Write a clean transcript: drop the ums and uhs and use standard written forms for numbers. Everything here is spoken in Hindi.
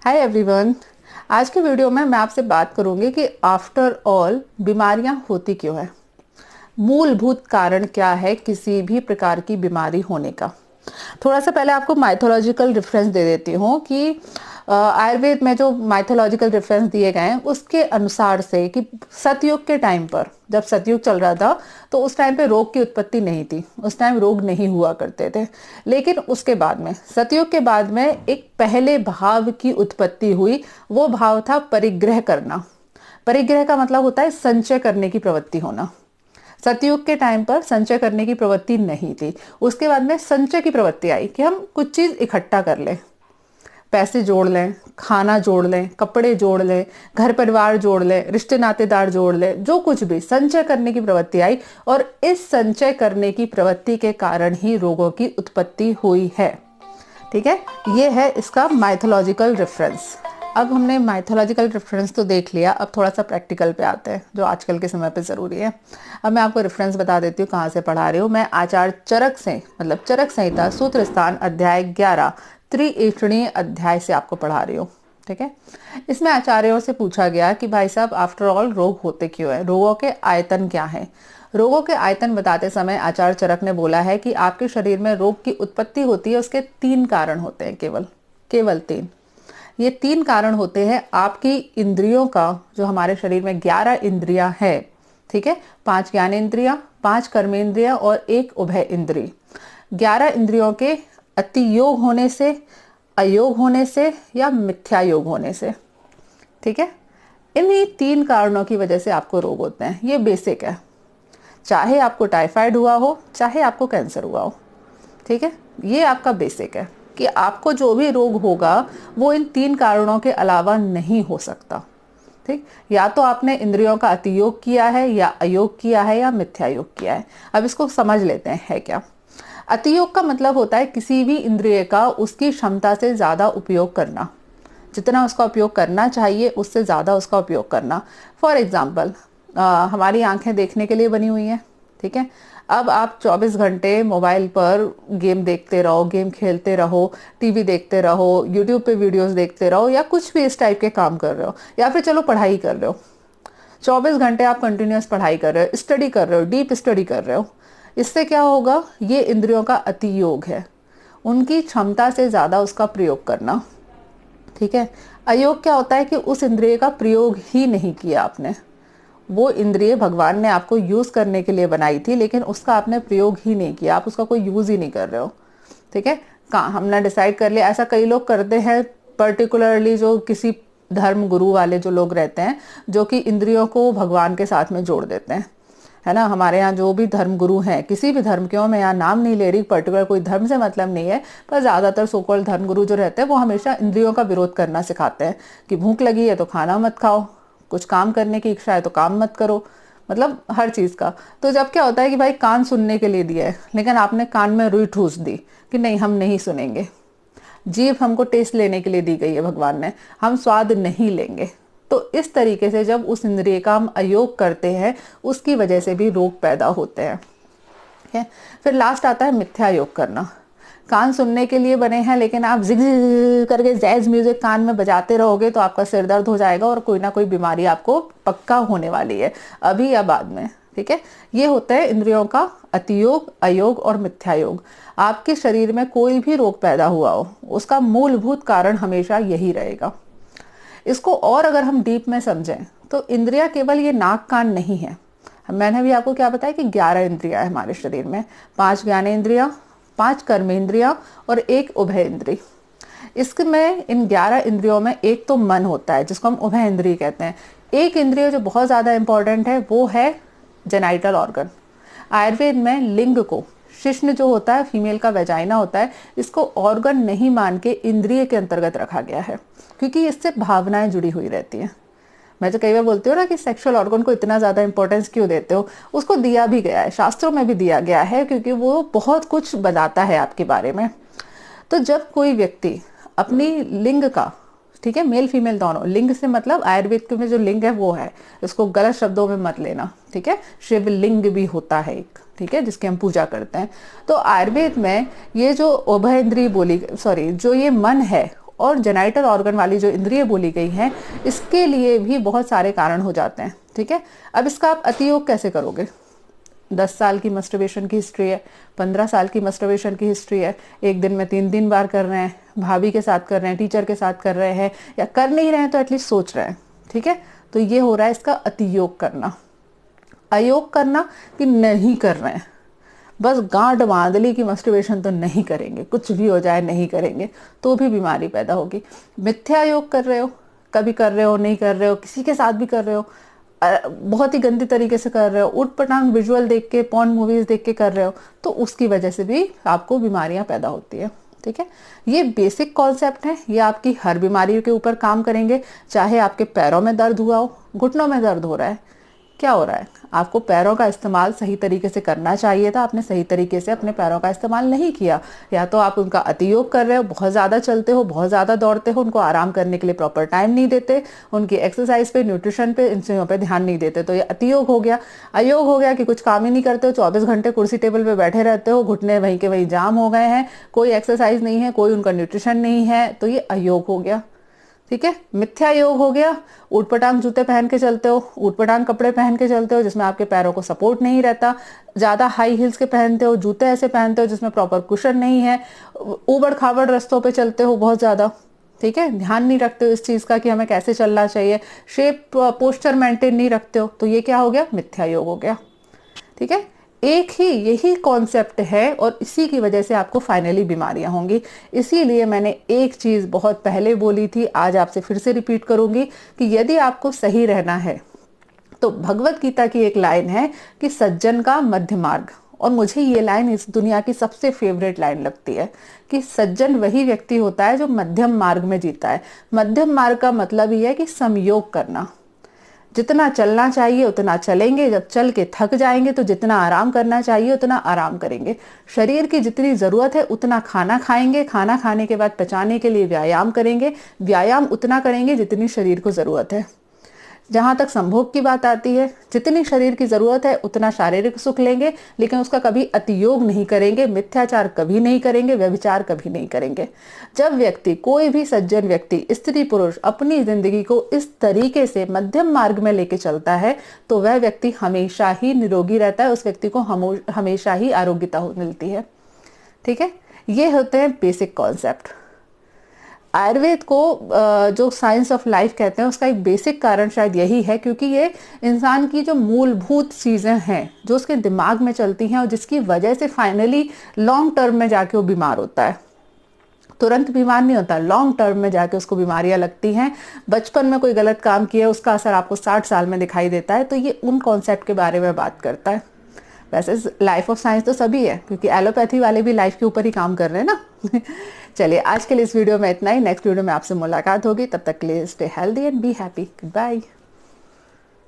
Hi everyone. आज के वीडियो में मैं आपसे बात करूंगी कि आफ्टर ऑल बीमारियां होती क्यों है, मूलभूत कारण क्या है किसी भी प्रकार की बीमारी होने का। थोड़ा सा पहले आपको माइथोलॉजिकल रेफरेंस दे देती हूँ कि आयुर्वेद में जो माइथोलॉजिकल रेफरेंस दिए गए हैं उसके अनुसार से कि सतयुग के टाइम पर, जब सतयुग चल रहा था तो उस टाइम पे रोग की उत्पत्ति नहीं थी, उस टाइम रोग नहीं हुआ करते थे। लेकिन उसके बाद में, सतयुग के बाद में एक पहले भाव की उत्पत्ति हुई। वो भाव था परिग्रह करना। परिग्रह का मतलब होता है संचय करने की प्रवृत्ति होना। सतयुग के टाइम पर संचय करने की प्रवृत्ति नहीं थी। उसके बाद में संचय की प्रवृत्ति आई कि हम कुछ चीज इकट्ठा कर लें, पैसे जोड़ लें, खाना जोड़ लें, कपड़े जोड़ लें, घर परिवार जोड़ लें, रिश्ते नातेदार जोड़ लें, जो कुछ भी संचय करने की प्रवृत्ति आई। और इस संचय करने की प्रवृत्ति के कारण ही रोगों की उत्पत्ति हुई है। ठीक है, ये है इसका माइथोलॉजिकल रेफरेंस। अब हमने माइथोलॉजिकल रेफरेंस तो देख लिया, अब थोड़ा सा प्रैक्टिकल पे आते हैं जो आजकल के समय पे ज़रूरी है। अब मैं आपको रेफरेंस बता देती हूँ कहाँ से पढ़ा रही हूँ। मैं आचार्य चरक से, मतलब चरक संहिता सूत्र स्थान अध्याय 11 त्रिएषणीय अध्याय से आपको पढ़ा रही हूँ। ठीक है, इसमें आचार्यों से पूछा गया कि भाई साहब आफ्टर ऑल रोग होते क्यों है, रोगों के आयतन क्या है। रोगों के आयतन बताते समय आचार्य चरक ने बोला है कि आपके शरीर में रोग की उत्पत्ति होती है, उसके 3 कारण होते हैं, केवल 3। ये 3 कारण होते हैं आपकी इंद्रियों का, जो हमारे शरीर में 11 इंद्रियां हैं। ठीक है, 5 ज्ञानेंद्रियां, 5 कर्मेंद्रियां और 1 उभय इंद्रिय। 11 इंद्रियों के अतियोग होने से, अयोग होने से या मिथ्या योग होने से। ठीक है, इन्हीं 3 कारणों की वजह से आपको रोग होते हैं। ये बेसिक है, चाहे आपको टाइफाइड हुआ हो, चाहे आपको कैंसर हुआ हो। ठीक है, ये आपका बेसिक है कि आपको जो भी रोग होगा वो इन 3 कारणों के अलावा नहीं हो सकता। ठीक, या तो आपने इंद्रियों का अतियोग किया है, या अयोग किया है, या मिथ्या योग किया है। अब इसको समझ लेते हैं है क्या। अतियोग का मतलब होता है किसी भी इंद्रिय का उसकी क्षमता से ज्यादा उपयोग करना, जितना उसका उपयोग करना चाहिए उससे ज्यादा उसका उपयोग करना। फॉर एग्जाम्पल, हमारी आंखें देखने के लिए बनी हुई हैं। ठीक है, अब आप 24 घंटे मोबाइल पर गेम देखते रहो, गेम खेलते रहो, टीवी देखते रहो, यूट्यूब पे वीडियोस देखते रहो, या कुछ भी इस टाइप के काम कर रहे हो, या फिर चलो पढ़ाई कर रहे हो, 24 घंटे आप कंटिन्यूअस पढ़ाई कर रहे हो, स्टडी कर रहे हो, डीप स्टडी कर रहे हो। इससे क्या होगा, ये इंद्रियों का अतियोग है, उनकी क्षमता से ज्यादा उसका प्रयोग करना। ठीक है, अयोग क्या होता है कि उस इंद्रिय का प्रयोग ही नहीं किया आपने। वो इंद्रिय भगवान ने आपको यूज करने के लिए बनाई थी, लेकिन उसका आपने प्रयोग ही नहीं किया, आप उसका कोई यूज ही नहीं कर रहे हो। ठीक है, हमने डिसाइड कर लिया, ऐसा कई लोग करते हैं, पर्टिकुलरली जो किसी धर्म गुरु वाले जो लोग रहते हैं, जो कि इंद्रियों को भगवान के साथ में जोड़ देते हैं, है ना। हमारे यहाँ जो भी धर्म गुरु हैं, किसी भी धर्म के हो, मैं यहाँ नाम नहीं ले रही, पर्टिकुलर कोई धर्म से मतलब नहीं है, पर ज्यादातर सोकॉल्ड धर्म गुरु जो रहते हैं वो हमेशा इंद्रियों का विरोध करना सिखाते हैं कि भूख लगी है तो खाना मत खाओ, कुछ काम करने की इच्छा है तो काम मत करो, मतलब हर चीज का। तो जब क्या होता है कि भाई कान सुनने के लिए दिया है, लेकिन आपने कान में रुई ठूस दी कि नहीं हम नहीं सुनेंगे। जीभ हमको टेस्ट लेने के लिए दी गई है भगवान ने, हम स्वाद नहीं लेंगे। तो इस तरीके से जब उस इंद्रिय का हम अयोग करते हैं, उसकी वजह से भी रोग पैदा होते हैं। ठीक है, फिर लास्ट आता है मिथ्या योग करना। कान सुनने के लिए बने हैं, लेकिन आप जिग करके जैज म्यूजिक कान में बजाते रहोगे तो आपका सिर दर्द हो जाएगा और कोई ना कोई बीमारी आपको पक्का होने वाली है, अभी या बाद में। ठीक है, ये होता है इंद्रियों का अतियोग, अयोग और मिथ्या योग। आपके शरीर में कोई भी रोग पैदा हुआ हो, उसका मूलभूत कारण हमेशा यही रहेगा। इसको और अगर हम डीप में समझें तो इंद्रिया केवल ये नाक कान नहीं है। मैंने भी आपको क्या बताया कि 11 इंद्रिया है हमारे शरीर में, 5 ज्ञानेंद्रिया, 5 कर्मेंद्रिया और 1 उभय इंद्रिय। इसमें इन 11 इंद्रियों में एक तो मन होता है, जिसको हम उभय इंद्रिय कहते हैं। एक इंद्रिय जो बहुत ज्यादा इंपॉर्टेंट है वो है जेनाइटल ऑर्गन। आयुर्वेद में लिंग को, शिश्न जो होता है, फीमेल का वेजाइना होता है, इसको ऑर्गन नहीं मान के इंद्रिय के अंतर्गत रखा गया है, क्योंकि इससे भावनाएं जुड़ी हुई रहती हैं। मैं तो कई बार बोलती हूँ ना कि सेक्सुअल ऑर्गन को इतना ज्यादा इंपॉर्टेंस क्यों देते हो, उसको दिया भी गया है, शास्त्रों में भी दिया गया है, क्योंकि वो बहुत कुछ बताता है आपके बारे में। तो जब कोई व्यक्ति अपनी लिंग का, ठीक है, मेल फीमेल दोनों, लिंग से मतलब आयुर्वेद में जो लिंग है वो है, इसको गलत शब्दों में मत लेना। ठीक है, शिवलिंग भी होता है एक, ठीक है, जिसकी हम पूजा करते हैं। तो आयुर्वेद में ये जो उभय इंद्रिय बोली, सॉरी, जो ये मन है, और जेनाइटल ऑर्गन वाली जो इंद्रिय बोली गई है, इसके लिए भी बहुत सारे कारण हो जाते हैं। ठीक है, अब इसका आप अतियोग कैसे करोगे? 10 साल की मस्टरबेशन की हिस्ट्री है, 15 साल की मस्टरबेशन की हिस्ट्री है, एक दिन में 3 बार कर रहे हैं, भाभी के साथ कर रहे हैं, टीचर के साथ कर रहे हैं, या कर नहीं रहे हैं तो एटलीस्ट सोच रहे हैं। ठीक है, तो ये हो रहा है इसका अतियोग करना। अयोग करना कि नहीं कर रहे हैं, बस गांठ बांध ली कि मस्टरबेशन तो नहीं करेंगे, कुछ भी हो जाए नहीं करेंगे, तो भी बीमारी पैदा होगी। मिथ्या योग कर रहे हो, कभी कर रहे हो, नहीं कर रहे हो, किसी के साथ भी कर रहे हो, बहुत ही गंदी तरीके से कर रहे हो, उठ पटांग विजुअल देख के, पॉर्न मूवीज देख के कर रहे हो, तो उसकी वजह से भी आपको बीमारियां पैदा होती है। ठीक है, ये बेसिक कॉन्सेप्ट है, ये आपकी हर बीमारी के ऊपर काम करेंगे। चाहे आपके पैरों में दर्द हुआ हो, घुटनों में दर्द हो रहा है, क्या हो रहा है? आपको पैरों का इस्तेमाल सही तरीके से करना चाहिए था, आपने सही तरीके से अपने पैरों का इस्तेमाल नहीं किया, या तो आप उनका अतियोग कर रहे हो, बहुत ज़्यादा चलते हो, बहुत ज़्यादा दौड़ते हो, उनको आराम करने के लिए प्रॉपर टाइम नहीं देते, उनकी एक्सरसाइज पे, न्यूट्रिशन पे, इन चीज़ों पे ध्यान नहीं देते, तो ये अतियोग हो गया। अयोग हो गया कि कुछ काम ही नहीं करते हो, 24 घंटे कुर्सी टेबल पे बैठे रहते हो, घुटने वहीं के वहीं जाम हो गए हैं, कोई एक्सरसाइज नहीं है, कोई उनका न्यूट्रिशन नहीं है, तो ये अयोग हो गया। ठीक है, मिथ्या योग हो गया, ऊटपटांग जूते पहन के चलते हो, ऊटपटांग कपड़े पहन के चलते हो जिसमें आपके पैरों को सपोर्ट नहीं रहता, ज्यादा हाई हील्स के पहनते हो, जूते ऐसे पहनते हो जिसमें प्रॉपर कुशन नहीं है, ऊबड़ खाबड़ रास्तों पे चलते हो बहुत ज्यादा। ठीक है, ध्यान नहीं रखते हो इस चीज का कि हमें कैसे चलना चाहिए, शेप पोस्चर मेंटेन नहीं रखते हो, तो ये क्या हो गया? मिथ्या योग हो गया। ठीक है, एक ही यही कॉन्सेप्ट है और इसी की वजह से आपको फाइनली बीमारियां होंगी। इसीलिए मैंने एक चीज बहुत पहले बोली थी, आज आपसे फिर से रिपीट करूंगी कि यदि आपको सही रहना है तो भगवत गीता की एक लाइन है कि सज्जन का मध्य मार्ग, और मुझे ये लाइन इस दुनिया की सबसे फेवरेट लाइन लगती है कि सज्जन वही व्यक्ति होता है जो मध्यम मार्ग में जीता है। मध्यम मार्ग का मतलब ही है कि समयोग करना, जितना चलना चाहिए उतना चलेंगे, जब चल के थक जाएंगे तो जितना आराम करना चाहिए उतना आराम करेंगे, शरीर की जितनी जरूरत है उतना खाना खाएंगे, खाना खाने के बाद पचाने के लिए व्यायाम करेंगे, व्यायाम उतना करेंगे जितनी शरीर को जरूरत है। जहां तक संभोग की बात आती है, जितनी शरीर की जरूरत है उतना शारीरिक सुख लेंगे, लेकिन उसका कभी अतियोग नहीं करेंगे, मिथ्याचार कभी नहीं करेंगे, व्यभिचार कभी नहीं करेंगे। जब व्यक्ति, कोई भी सज्जन व्यक्ति, स्त्री पुरुष अपनी जिंदगी को इस तरीके से मध्यम मार्ग में लेके चलता है तो वह व्यक्ति हमेशा ही निरोगी रहता है, उस व्यक्ति को हमेशा ही आरोग्यता मिलती है। ठीक है, ये होते हैं बेसिक कॉन्सेप्ट। आयुर्वेद को जो साइंस ऑफ लाइफ कहते हैं उसका एक बेसिक कारण शायद यही है क्योंकि ये इंसान की जो मूलभूत चीजें हैं जो उसके दिमाग में चलती हैं और जिसकी वजह से फाइनली लॉन्ग टर्म में जाके वो बीमार होता है। तुरंत बीमार नहीं होता, लॉन्ग टर्म में जाके उसको बीमारियां लगती हैं। बचपन में कोई गलत काम किया उसका असर आपको 60 साल में दिखाई देता है। तो ये उन कॉन्सेप्ट के बारे में बात करता है। वैसे लाइफ ऑफ साइंस तो सभी है क्योंकि एलोपैथी वाले भी लाइफ के ऊपर ही काम कर रहे हैं ना। चलिए आज के लिए इस वीडियो में इतना ही। नेक्स्ट वीडियो में आपसे मुलाकात होगी, तब तक के लिए stay healthy and be happy. Good bye.